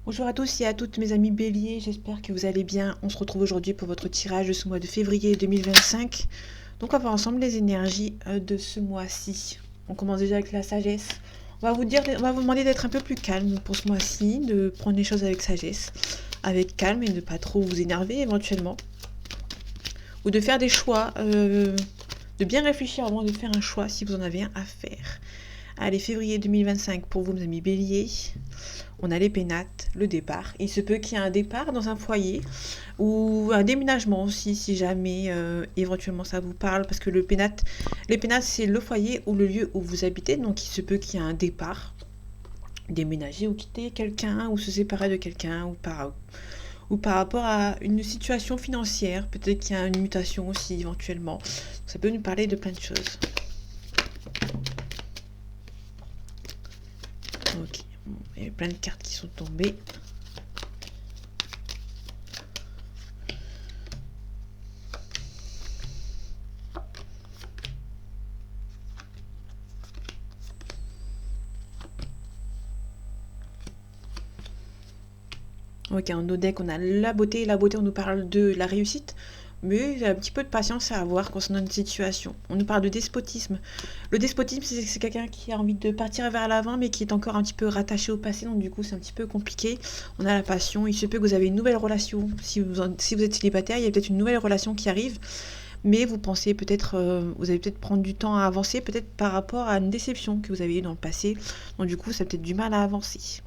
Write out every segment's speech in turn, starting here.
Bonjour à tous et à toutes mes amis béliers, j'espère que vous allez bien. On se retrouve aujourd'hui pour votre tirage de ce mois de février 2025. Donc on va voir ensemble les énergies de ce mois-ci. On commence déjà avec la sagesse. On va vous demander d'être un peu plus calme pour ce mois-ci, de prendre les choses avec sagesse, avec calme et ne pas trop vous énerver éventuellement. Ou de faire des choix, de bien réfléchir avant de faire un choix si vous en avez un à faire. Allez, février 2025 pour vous mes amis béliers. On a les pénates, le départ. Il se peut qu'il y ait un départ dans un foyer ou un déménagement aussi, si jamais éventuellement ça vous parle, parce que les pénates c'est le foyer ou le lieu où vous habitez, donc il se peut qu'il y ait un départ, déménager ou quitter quelqu'un ou se séparer de quelqu'un ou par rapport à une situation financière, peut-être qu'il y a une mutation aussi éventuellement. Ça peut nous parler de plein de choses. Ok, il y a plein de cartes qui sont tombées. Ok, en nos decks, on a la beauté. La beauté, on nous parle de la réussite, mais il y a un petit peu de patience à avoir concernant une situation. On nous parle de despotisme. Le despotisme, c'est quelqu'un qui a envie de partir vers l'avant, mais qui est encore un petit peu rattaché au passé, donc du coup, c'est un petit peu compliqué. On a la passion. Il se peut que vous avez une nouvelle relation. Si vous êtes célibataire, il y a peut-être une nouvelle relation qui arrive, mais vous pensez peut-être, vous allez peut-être prendre du temps à avancer, peut-être par rapport à une déception que vous avez eue dans le passé, donc du coup, ça a peut-être du mal à avancer.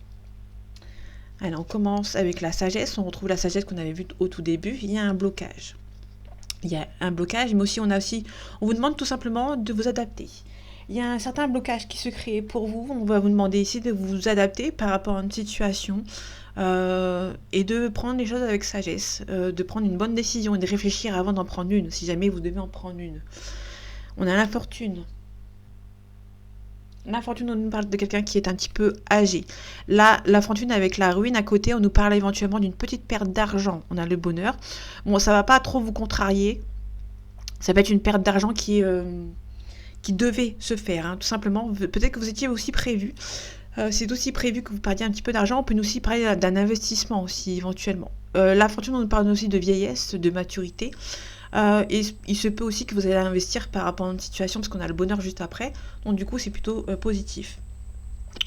Alors on commence avec la sagesse, on retrouve la sagesse qu'on avait vue au tout début, il y a un blocage. Il y a un blocage, mais aussi on vous demande tout simplement de vous adapter. Il y a un certain blocage qui se crée pour vous, on va vous demander ici de vous adapter par rapport à une situation et de prendre les choses avec sagesse, de prendre une bonne décision et de réfléchir avant d'en prendre une, si jamais vous devez en prendre une. On a l'infortune. La fortune, on nous parle de quelqu'un qui est un petit peu âgé. Là, la fortune avec la ruine à côté, on nous parle éventuellement d'une petite perte d'argent. On a le bonheur. Bon, ça va pas trop vous contrarier. Ça va être une perte d'argent qui devait se faire, hein, tout simplement. Peut-être que vous étiez aussi prévu. C'est aussi prévu que vous perdiez un petit peu d'argent. On peut nous aussi parler d'un investissement aussi, éventuellement. La fortune, on nous parle aussi de vieillesse, de maturité. Et il se peut aussi que vous allez investir par rapport à une situation, parce qu'on a le bonheur juste après. Donc du coup, c'est plutôt positif.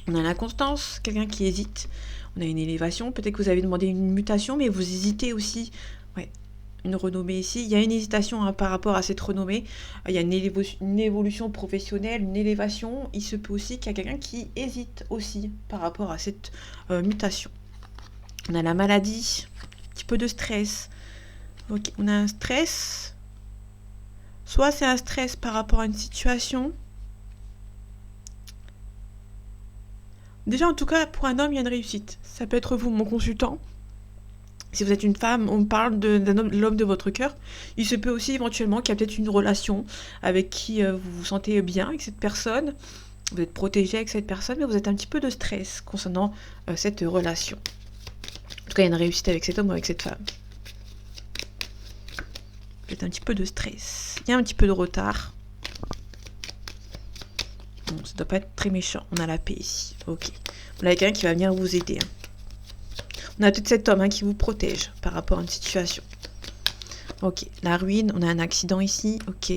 On a l'inconstance, quelqu'un qui hésite. On a une élévation, peut-être que vous avez demandé une mutation, mais vous hésitez aussi. Ouais, une renommée ici. Il y a une hésitation hein, par rapport à cette renommée. Il y a une évolution professionnelle, une élévation. Il se peut aussi qu'il y a quelqu'un qui hésite aussi par rapport à cette mutation. On a la maladie, un petit peu de stress. Ok, on a un stress. Soit c'est un stress par rapport à une situation. Déjà, en tout cas, pour un homme, il y a une réussite. Ça peut être vous, mon consultant. Si vous êtes une femme, on parle de l'homme de votre cœur. Il se peut aussi éventuellement qu'il y a peut-être une relation avec qui vous vous sentez bien avec cette personne. Vous êtes protégé avec cette personne, mais vous êtes un petit peu de stress concernant cette relation. En tout cas, il y a une réussite avec cet homme ou avec cette femme. Peut-être un petit peu de stress. Il y a un petit peu de retard. Bon, ça doit pas être très méchant. On a la paix ici. Ok. On a quelqu'un qui va venir vous aider. On a peut-être cet homme qui vous protège par rapport à une situation. Ok. La ruine. On a un accident ici. Ok.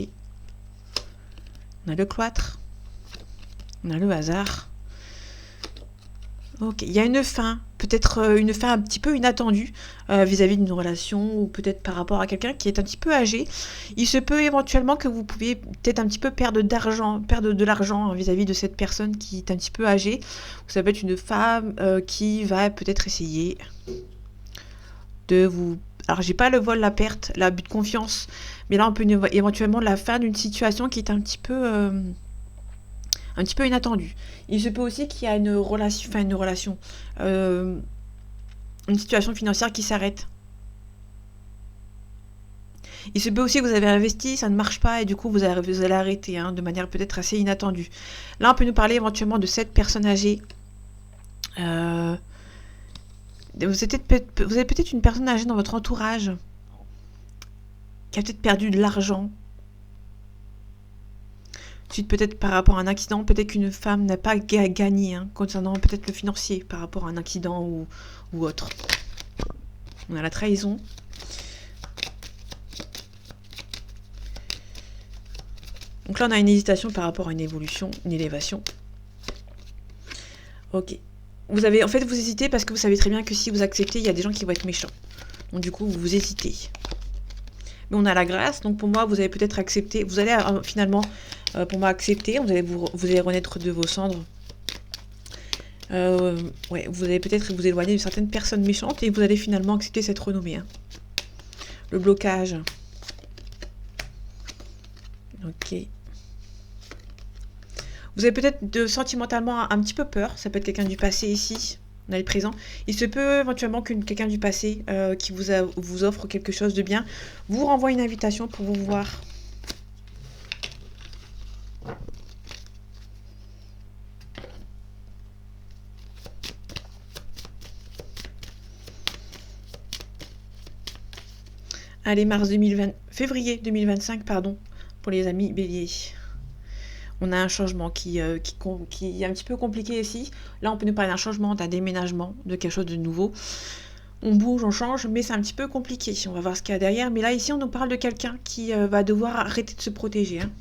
On a le cloître. On a le hasard. Ok. Il y a une fin. Peut-être une fin un petit peu inattendue vis-à-vis d'une relation ou peut-être par rapport à quelqu'un qui est un petit peu âgé. Il se peut éventuellement que vous pouviez peut-être un petit peu perdre de l'argent vis-à-vis de cette personne qui est un petit peu âgée. Ça peut être une femme qui va peut-être essayer de vous... Alors j'ai pas le vol, la perte, l'abus de confiance, mais là on peut éventuellement la fin d'une situation qui est un petit peu inattendue. Il se peut aussi qu'il y a une situation financière qui s'arrête. Il se peut aussi que vous avez investi, ça ne marche pas et du coup vous allez arrêter de manière peut-être assez inattendue. Là on peut nous parler éventuellement de cette personne âgée. Vous avez peut-être une personne âgée dans votre entourage qui a peut-être perdu de l'argent. Suite peut-être par rapport à un accident, peut-être qu'une femme n'a pas gagné, hein, concernant peut-être le financier par rapport à un accident ou autre. On a la trahison. Donc là, on a une hésitation par rapport à une évolution, une élévation. Ok. Vous hésitez parce que vous savez très bien que si vous acceptez, il y a des gens qui vont être méchants. Donc du coup, vous hésitez. Mais on a la grâce, donc pour moi, vous allez peut-être accepter. Vous allez finalement, pour moi, accepter. Vous allez renaître de vos cendres. Ouais, vous allez peut-être vous éloigner de certaines personnes méchantes et vous allez finalement accepter cette renommée. Hein. Le blocage. Ok. Vous avez peut-être sentimentalement un petit peu peur. Ça peut être quelqu'un du passé ici. On a le présent. Il se peut éventuellement que quelqu'un du passé qui vous offre quelque chose de bien vous renvoie une invitation pour vous voir. Allez, février 2025, pardon, pour les amis béliers. On a un changement qui est un petit peu compliqué ici. Là, on peut nous parler d'un changement, d'un déménagement, de quelque chose de nouveau. On bouge, on change, mais c'est un petit peu compliqué. On va voir ce qu'il y a derrière. Mais là, ici, on nous parle de quelqu'un qui va devoir arrêter de se protéger. Hein.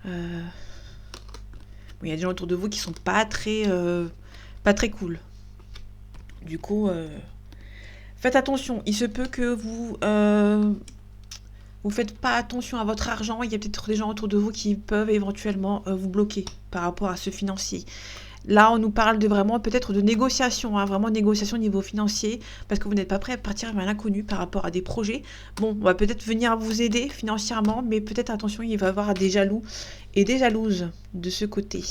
Bon, il y a des gens autour de vous qui sont pas très cool. Du coup, faites attention. Il se peut que vous faites pas attention à votre argent. Il y a peut-être des gens autour de vous qui peuvent éventuellement vous bloquer par rapport à ce financier. Là, on nous parle de vraiment peut-être de négociation, hein, vraiment négociation au niveau financier, parce que vous n'êtes pas prêt à partir vers l'inconnu par rapport à des projets. Bon, on va peut-être venir vous aider financièrement, mais peut-être attention, il va y avoir des jaloux et des jalouses de ce côté.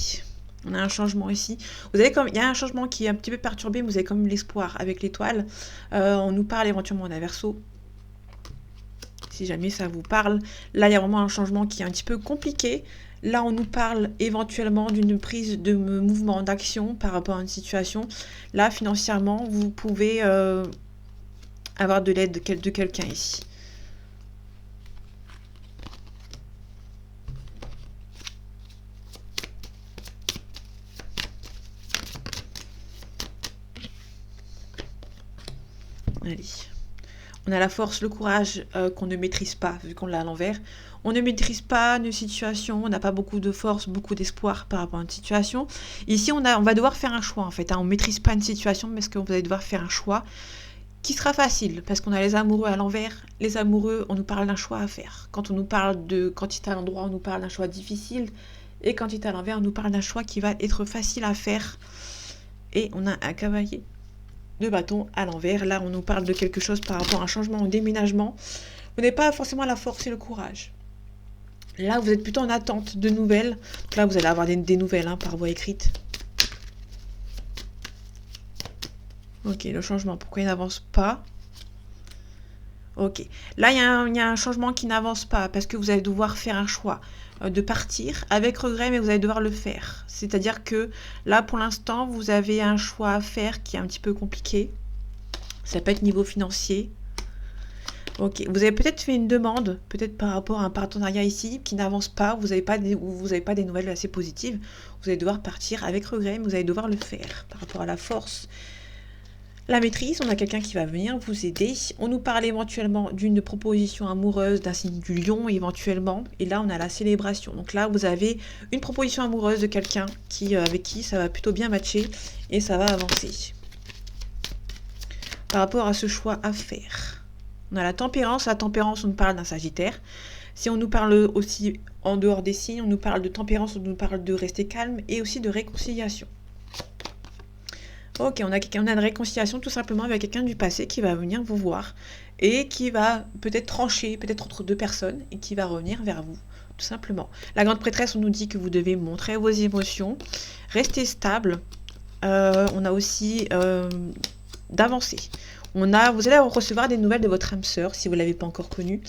On a un changement ici. Il y a un changement qui est un petit peu perturbé, mais vous avez quand même l'espoir avec l'étoile. On nous parle éventuellement d'un Verseau. Si jamais ça vous parle. Là, il y a vraiment un changement qui est un petit peu compliqué. Là, on nous parle éventuellement d'une prise de mouvement d'action par rapport à une situation. Là, financièrement, vous pouvez avoir de l'aide de quelqu'un ici. Allez. On a la force, le courage qu'on ne maîtrise pas, vu qu'on l'a à l'envers. On ne maîtrise pas une situation, on n'a pas beaucoup de force, beaucoup d'espoir par rapport à une situation. Ici, on va devoir faire un choix, en fait. Hein. On ne maîtrise pas une situation, mais qu'on va devoir faire un choix qui sera facile, parce qu'on a les amoureux à l'envers. Les amoureux, on nous parle d'un choix à faire. Quand on nous parle de quantité à l'endroit, on nous parle d'un choix difficile. Et quantité à l'envers, on nous parle d'un choix qui va être facile à faire. Et on a un cavalier de bâton à l'envers. Là, on nous parle de quelque chose par rapport à un changement, un déménagement. Vous n'avez pas forcément la force et le courage. Là, vous êtes plutôt en attente de nouvelles. Donc là, vous allez avoir des nouvelles hein, par voie écrite. Ok, le changement, pourquoi il n'avance pas? Ok, là, il y a un changement qui n'avance pas parce que vous allez devoir faire un choix de partir avec regret, mais vous allez devoir le faire. C'est-à-dire que là, pour l'instant, vous avez un choix à faire qui est un petit peu compliqué. Ça peut être niveau financier. Ok, vous avez peut-être fait une demande, peut-être par rapport à un partenariat ici, qui n'avance pas, vous n'avez pas des nouvelles assez positives. Vous allez devoir partir avec regret, mais vous allez devoir le faire par rapport à la force. La maîtrise, on a quelqu'un qui va venir vous aider. On nous parle éventuellement d'une proposition amoureuse, d'un signe du lion éventuellement. Et là, on a la célébration. Donc là, vous avez une proposition amoureuse de quelqu'un avec qui ça va plutôt bien matcher et ça va avancer. Par rapport à ce choix à faire. On a la tempérance. La tempérance, on nous parle d'un sagittaire. Si on nous parle aussi en dehors des signes, on nous parle de tempérance, on nous parle de rester calme et aussi de réconciliation. Ok, on a une réconciliation tout simplement avec quelqu'un du passé qui va venir vous voir et qui va peut-être trancher, peut-être entre deux personnes et qui va revenir vers vous, tout simplement. La grande prêtresse, on nous dit que vous devez montrer vos émotions, rester stable. On a aussi d'avancer. Vous allez recevoir des nouvelles de votre âme sœur si vous ne l'avez pas encore connue.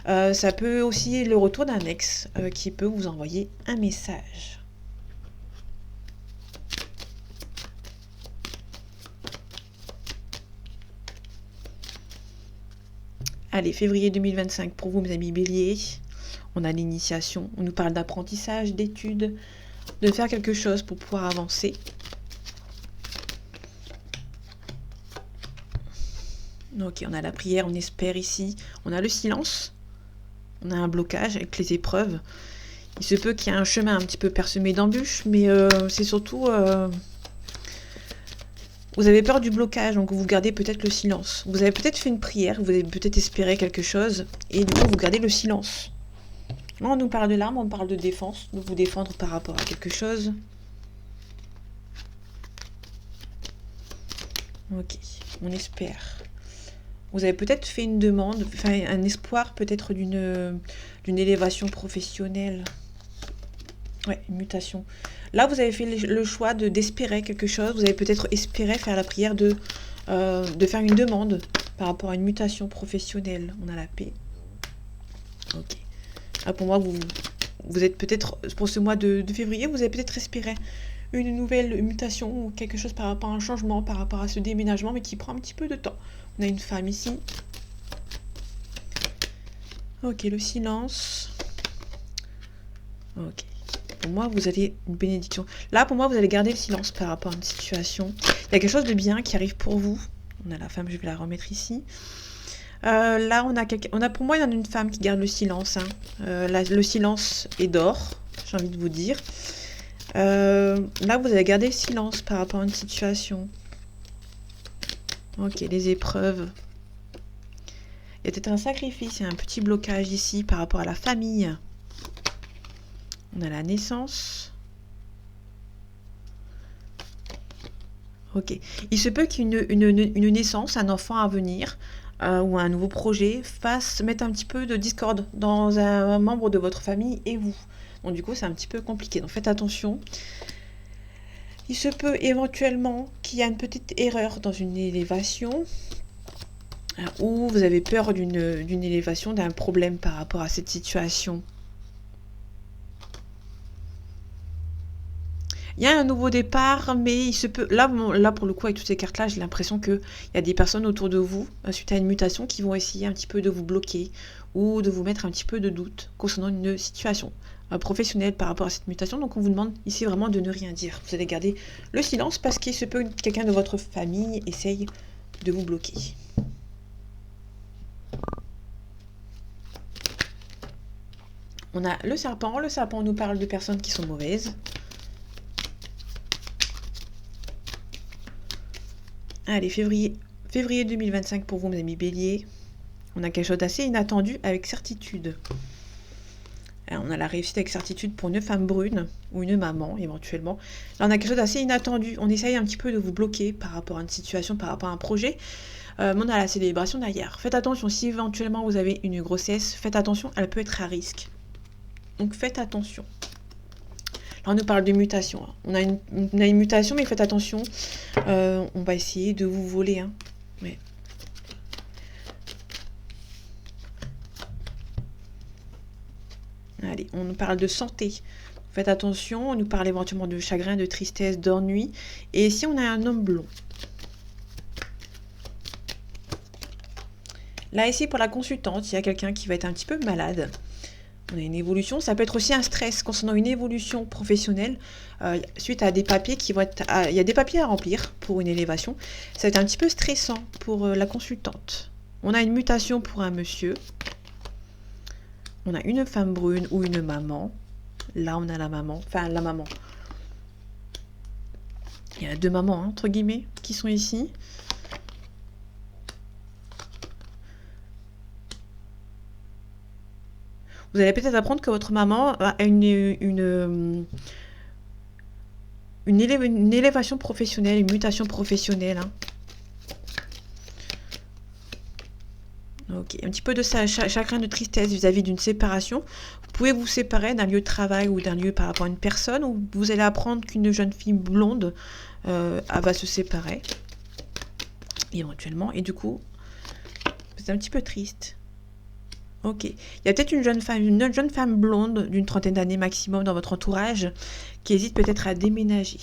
Ça peut aussi le retour d'un ex qui peut vous envoyer un message. Allez, février 2025 pour vous, mes amis béliers. On a l'initiation, on nous parle d'apprentissage, d'études, de faire quelque chose pour pouvoir avancer. Ok, on a la prière, on espère ici. On a le silence. On a un blocage avec les épreuves. Il se peut qu'il y ait un chemin un petit peu parsemé d'embûches, mais c'est surtout... vous avez peur du blocage, donc vous gardez peut-être le silence. Vous avez peut-être fait une prière, vous avez peut-être espéré quelque chose, et du coup vous gardez le silence. Là, on nous parle de l'arme, on parle de défense, de vous défendre par rapport à quelque chose. Ok, on espère. Vous avez peut-être fait une demande, enfin un espoir peut-être d'une élévation professionnelle. Ouais, une mutation. Là, vous avez fait le choix d'espérer quelque chose. Vous avez peut-être espéré faire la prière de faire une demande par rapport à une mutation professionnelle. On a la paix. Ok. Là, pour moi, vous êtes peut-être, pour ce mois de février, vous avez peut-être espéré une nouvelle mutation ou quelque chose par rapport à un changement, par rapport à ce déménagement, mais qui prend un petit peu de temps. On a une femme ici. Ok, le silence. Ok. Pour moi, vous avez une bénédiction. Là, pour moi, vous allez garder le silence par rapport à une situation. Il y a quelque chose de bien qui arrive pour vous. On a la femme, je vais la remettre ici. Là, pour moi, il y en a une femme qui garde le silence. Hein. Le silence est d'or, j'ai envie de vous dire. Là, vous allez garder le silence par rapport à une situation. Ok, les épreuves. Il y a peut-être un sacrifice, il y a un petit blocage ici par rapport à la famille. On a la naissance. Ok. Il se peut qu'il y ait une naissance, un enfant à venir, ou un nouveau projet, mettre un petit peu de discorde dans un membre de votre famille et vous. Donc du coup, c'est un petit peu compliqué. Donc faites attention. Il se peut éventuellement qu'il y ait une petite erreur dans une élévation, ou vous avez peur d'une élévation, d'un problème par rapport à cette situation. Il y a un nouveau départ, mais il se peut... Là, pour le coup, avec toutes ces cartes-là, j'ai l'impression qu'il y a des personnes autour de vous, suite à une mutation, qui vont essayer un petit peu de vous bloquer ou de vous mettre un petit peu de doute concernant une situation professionnelle par rapport à cette mutation. Donc, on vous demande ici vraiment de ne rien dire. Vous allez garder le silence parce qu'il se peut que quelqu'un de votre famille essaye de vous bloquer. On a le serpent. Le serpent nous parle de personnes qui sont mauvaises. Allez, février 2025 pour vous, mes amis béliers. On a quelque chose d'assez inattendu avec certitude. Alors, on a la réussite avec certitude pour une femme brune ou une maman, éventuellement. Là, on a quelque chose d'assez inattendu. On essaye un petit peu de vous bloquer par rapport à une situation, par rapport à un projet. Mais on a la célébration derrière. Faites attention, si éventuellement vous avez une grossesse, faites attention, elle peut être à risque. Donc faites attention. Là, on nous parle de mutation. Hein. On a une mutation, mais faites attention. On va essayer de vous voler. Hein. Ouais. Allez, on nous parle de santé. Faites attention, on nous parle éventuellement de chagrin, de tristesse, d'ennui. Et ici, on a un homme blond. Là, ici, pour la consultante, il y a quelqu'un qui va être un petit peu malade. On a une évolution. Ça peut être aussi un stress concernant une évolution professionnelle suite à des papiers qui vont être... il y a des papiers à remplir pour une élévation. Ça va être un petit peu stressant pour la consultante. On a une mutation pour un monsieur. On a une femme brune ou une maman. Là, on a la maman. Enfin, la maman. Il y a deux mamans, hein, entre guillemets, qui sont ici. Vous allez peut-être apprendre que votre maman a une élévation professionnelle, une mutation professionnelle. Hein. Ok, un petit peu de chagrin, de tristesse vis-à-vis d'une séparation. Vous pouvez vous séparer d'un lieu de travail ou d'un lieu par rapport à une personne, ou vous allez apprendre qu'une jeune fille blonde va se séparer, éventuellement, et du coup, c'est un petit peu triste. Ok. Il y a peut-être une jeune femme blonde d'une trentaine d'années maximum dans votre entourage qui hésite peut-être à déménager.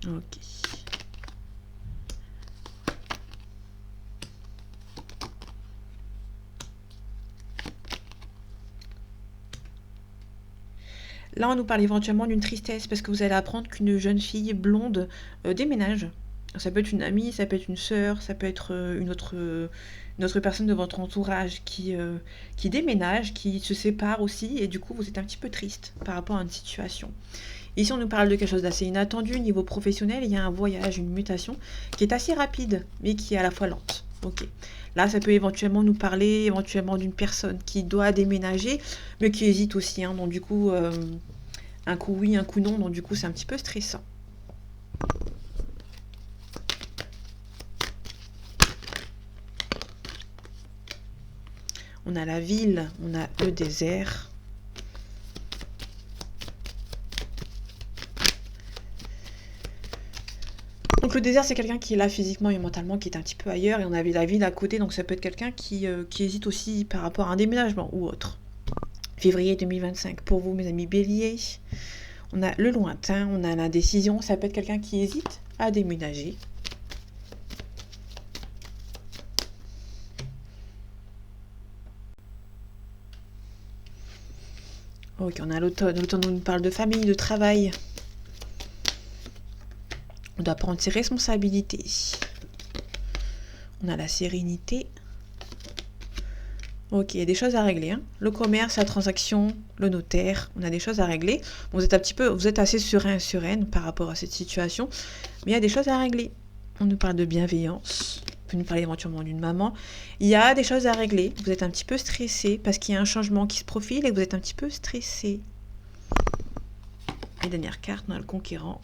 Ok. Là, on nous parle éventuellement d'une tristesse parce que vous allez apprendre qu'une jeune fille blonde déménage. Ça peut être une amie, ça peut être une sœur, ça peut être une autre personne de votre entourage qui déménage, qui se sépare aussi, et du coup, vous êtes un petit peu triste par rapport à une situation. Ici, on nous parle de quelque chose d'assez inattendu. Au niveau professionnel, il y a un voyage, une mutation qui est assez rapide, mais qui est à la fois lente. Ok. Là, ça peut éventuellement nous parler éventuellement d'une personne qui doit déménager, mais qui hésite aussi. Hein. Donc du coup, un coup oui, un coup non. Donc du coup, c'est un petit peu stressant. On a la ville, on a le désert. Donc le désert, c'est quelqu'un qui est là physiquement et mentalement, qui est un petit peu ailleurs, et on avait la ville à côté, donc ça peut être quelqu'un qui hésite aussi par rapport à un déménagement ou autre. Février 2025, pour vous, mes amis béliers, on a le lointain, on a l'indécision, ça peut être quelqu'un qui hésite à déménager. Ok, on a l'automne. L'automne, on nous parle de famille, de travail. On doit prendre ses responsabilités. On a la sérénité. Ok, il y a des choses à régler. Hein. Le commerce, la transaction, le notaire, on a des choses à régler. Bon, vous êtes assez serein, sereine par rapport à cette situation, mais il y a des choses à régler. On nous parle de bienveillance. On peut nous parler éventuellement d'une maman. Il y a des choses à régler. Vous êtes un petit peu stressé parce qu'il y a un changement qui se profile et vous êtes un petit peu stressé. Et dernière carte, on a le conquérant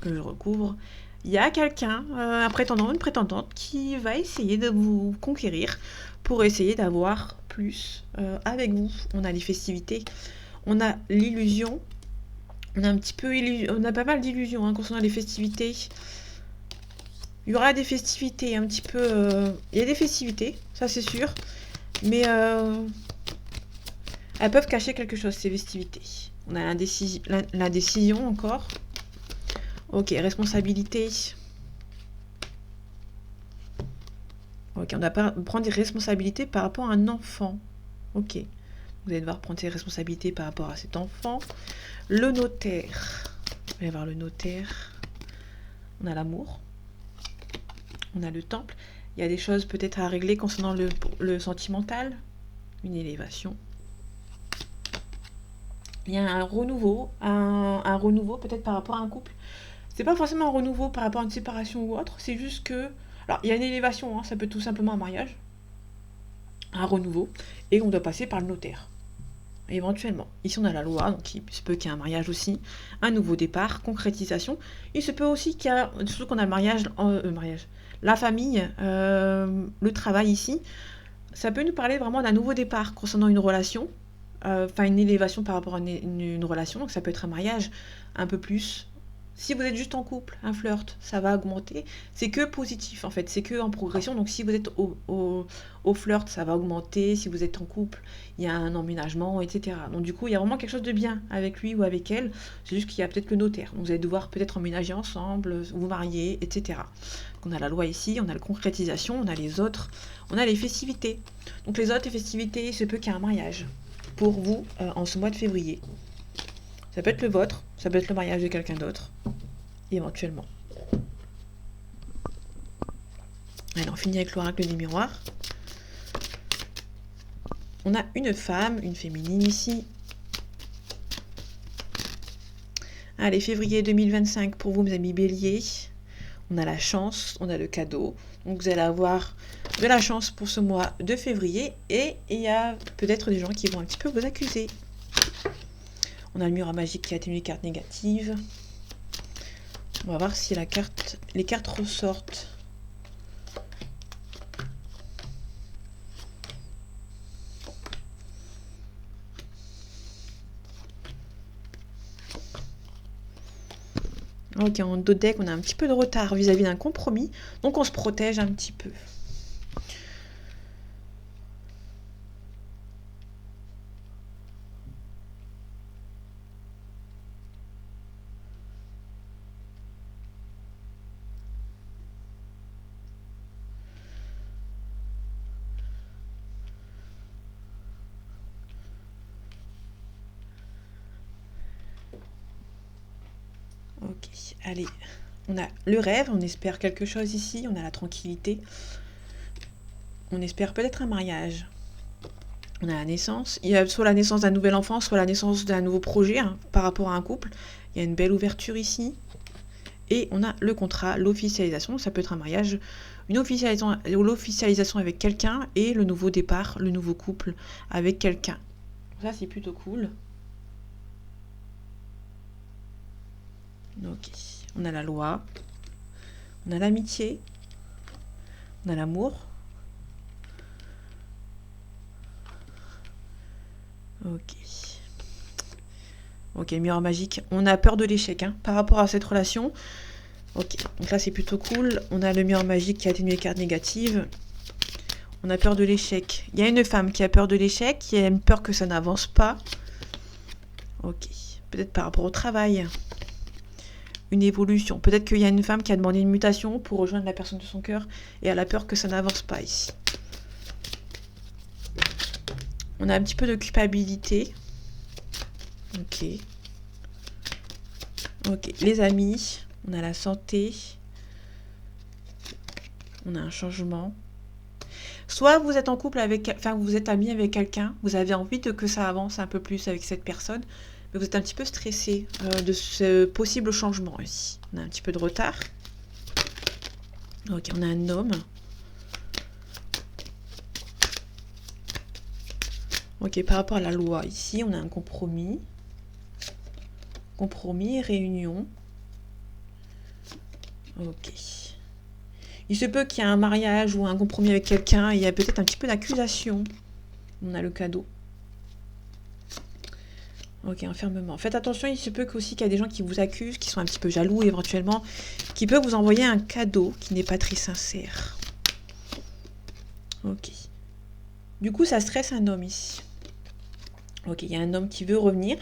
que je recouvre. Il y a quelqu'un, un prétendant, une prétendante, qui va essayer de vous conquérir pour essayer d'avoir plus avec vous. On a les festivités, on a l'illusion, on a un petit peu, on a pas mal d'illusions hein, concernant les festivités. Il y aura des festivités un petit peu, il y a des festivités, ça c'est sûr, mais elles peuvent cacher quelque chose ces festivités. On a la décision encore. Ok, responsabilité. Ok, on doit prendre des responsabilités par rapport à un enfant. Ok, vous allez devoir prendre des responsabilités par rapport à cet enfant. Le notaire. On va y avoir le notaire. On a l'amour. On a le temple. Il y a des choses peut-être à régler concernant le sentimental. Une élévation. Il y a un renouveau. Un renouveau peut-être par rapport à un couple. C'est pas forcément un renouveau par rapport à une séparation ou autre. C'est juste que... Alors, il y a une élévation. Hein, ça peut être tout simplement un mariage. Un renouveau. Et on doit passer par le notaire. Éventuellement. Ici, on a la loi, donc il se peut qu'il y ait un mariage aussi, un nouveau départ, concrétisation. Il se peut aussi qu'il y a, surtout qu'on a le mariage, la famille, le travail ici, ça peut nous parler vraiment d'un nouveau départ concernant une relation, enfin une élévation par rapport à une relation, donc ça peut être un mariage un peu plus. Si vous êtes juste en couple, un flirt, ça va augmenter. C'est que positif en fait, c'est que en progression. Donc si vous êtes au flirt, ça va augmenter. Si vous êtes en couple, il y a un emménagement, etc. Donc du coup, il y a vraiment quelque chose de bien avec lui ou avec elle. C'est juste qu'il y a peut-être le notaire. Donc vous allez devoir peut-être emménager ensemble, vous marier, etc. Donc on a la loi ici, on a la concrétisation, on a les autres, on a les festivités. Donc les autres festivités, il se peut qu'il y ait un mariage pour vous en ce mois de février. Ça peut être le vôtre, ça peut être le mariage de quelqu'un d'autre, éventuellement. Allez, on finit avec l'oracle des miroirs. On a une femme, une féminine ici. Allez, février 2025 pour vous, mes amis béliers. On a la chance, on a le cadeau. Donc vous allez avoir de la chance pour ce mois de février. Et il y a peut-être des gens qui vont un petit peu vous accuser. On a le miroir magique qui atténue les cartes négatives. On va voir si les cartes ressortent. Ok, en dos deck, on a un petit peu de retard vis-à-vis d'un compromis. Donc on se protège un petit peu. Ok, allez. On a le rêve, on espère quelque chose ici, on a la tranquillité. On espère peut-être un mariage. On a la naissance. Il y a soit la naissance d'un nouvel enfant, soit la naissance d'un nouveau projet hein, par rapport à un couple. Il y a une belle ouverture ici. Et on a le contrat, l'officialisation. Ça peut être un mariage, une l'officialisation avec quelqu'un et le nouveau départ, le nouveau couple avec quelqu'un. Ça, c'est plutôt cool. Ok. On a la loi. On a l'amitié. On a l'amour. Ok. Ok, miroir magique. On a peur de l'échec hein, par rapport à cette relation. Ok, donc là c'est plutôt cool. On a le miroir magique qui atténue les cartes négatives. On a peur de l'échec. Il y a une femme qui a peur de l'échec, qui a une peur que ça n'avance pas. Ok, peut-être par rapport au travail. Une évolution. Peut-être qu'il y a une femme qui a demandé une mutation pour rejoindre la personne de son cœur et elle a peur que ça n'avance pas ici. On a un petit peu de culpabilité. Ok. Ok, les amis. On a la santé. On a un changement. Soit vous êtes en couple avec, enfin vous êtes amis avec quelqu'un, vous avez envie que ça avance un peu plus avec cette personne, mais vous êtes un petit peu stressé de ce possible changement ici. On a un petit peu de retard. Ok, on a un homme. Ok, par rapport à la loi, ici on a un compromis. Compromis, réunion. Ok. Il se peut qu'il y ait un mariage ou un compromis avec quelqu'un et il y a peut-être un petit peu d'accusation. On a le cadeau. Ok, enfermement. Faites attention, il se peut aussi qu'il y a des gens qui vous accusent, qui sont un petit peu jaloux éventuellement, qui peuvent vous envoyer un cadeau qui n'est pas très sincère. Ok. Du coup, ça stresse un homme ici. Ok, il y a un homme qui veut revenir.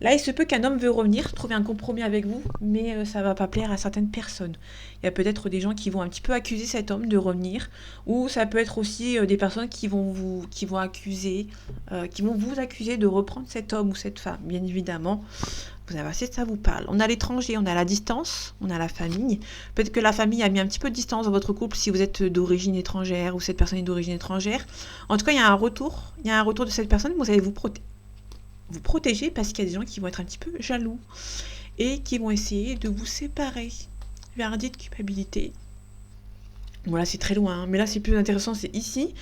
Là, il se peut qu'un homme veut revenir, trouver un compromis avec vous, mais ça va pas plaire à certaines personnes. Il y a peut-être des gens qui vont un petit peu accuser cet homme de revenir, ou ça peut être aussi des personnes qui vont vous accuser de reprendre cet homme ou cette femme. Bien évidemment, vous avez assez, ça vous parle. On a l'étranger, on a la distance, on a la famille. Peut-être que la famille a mis un petit peu de distance dans votre couple si vous êtes d'origine étrangère ou cette personne est d'origine étrangère. En tout cas, il y a un retour de cette personne. Vous allez vous protéger parce qu'il y a des gens qui vont être un petit peu jaloux et qui vont essayer de vous séparer. Verdict, culpabilité. Voilà, c'est très loin, hein. Mais là c'est plus intéressant, c'est ici.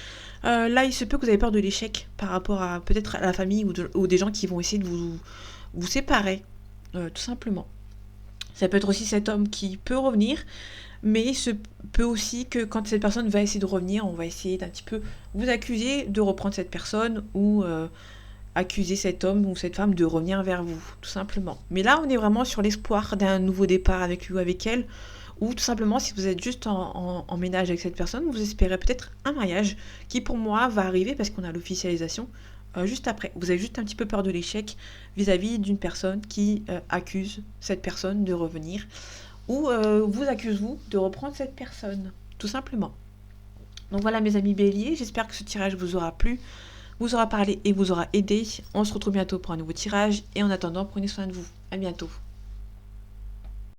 Là, il se peut que vous avez peur de l'échec par rapport à peut-être à la famille ou des gens qui vont essayer de vous séparer, tout simplement. Ça peut être aussi cet homme qui peut revenir, mais il se peut aussi que quand cette personne va essayer de revenir, on va essayer d'un petit peu vous accuser de reprendre cette personne ou accuser cet homme ou cette femme de revenir vers vous, tout simplement. Mais là, on est vraiment sur l'espoir d'un nouveau départ avec lui ou avec elle, ou tout simplement, si vous êtes juste en ménage avec cette personne, vous espérez peut-être un mariage qui, pour moi, va arriver parce qu'on a l'officialisation juste après. Vous avez juste un petit peu peur de l'échec vis-à-vis d'une personne qui accuse cette personne de revenir, ou vous accuse vous de reprendre cette personne, tout simplement. Donc voilà mes amis béliers, j'espère que ce tirage vous aura plu, vous aura parlé et vous aura aidé. On se retrouve bientôt pour un nouveau tirage et en attendant, prenez soin de vous. À bientôt.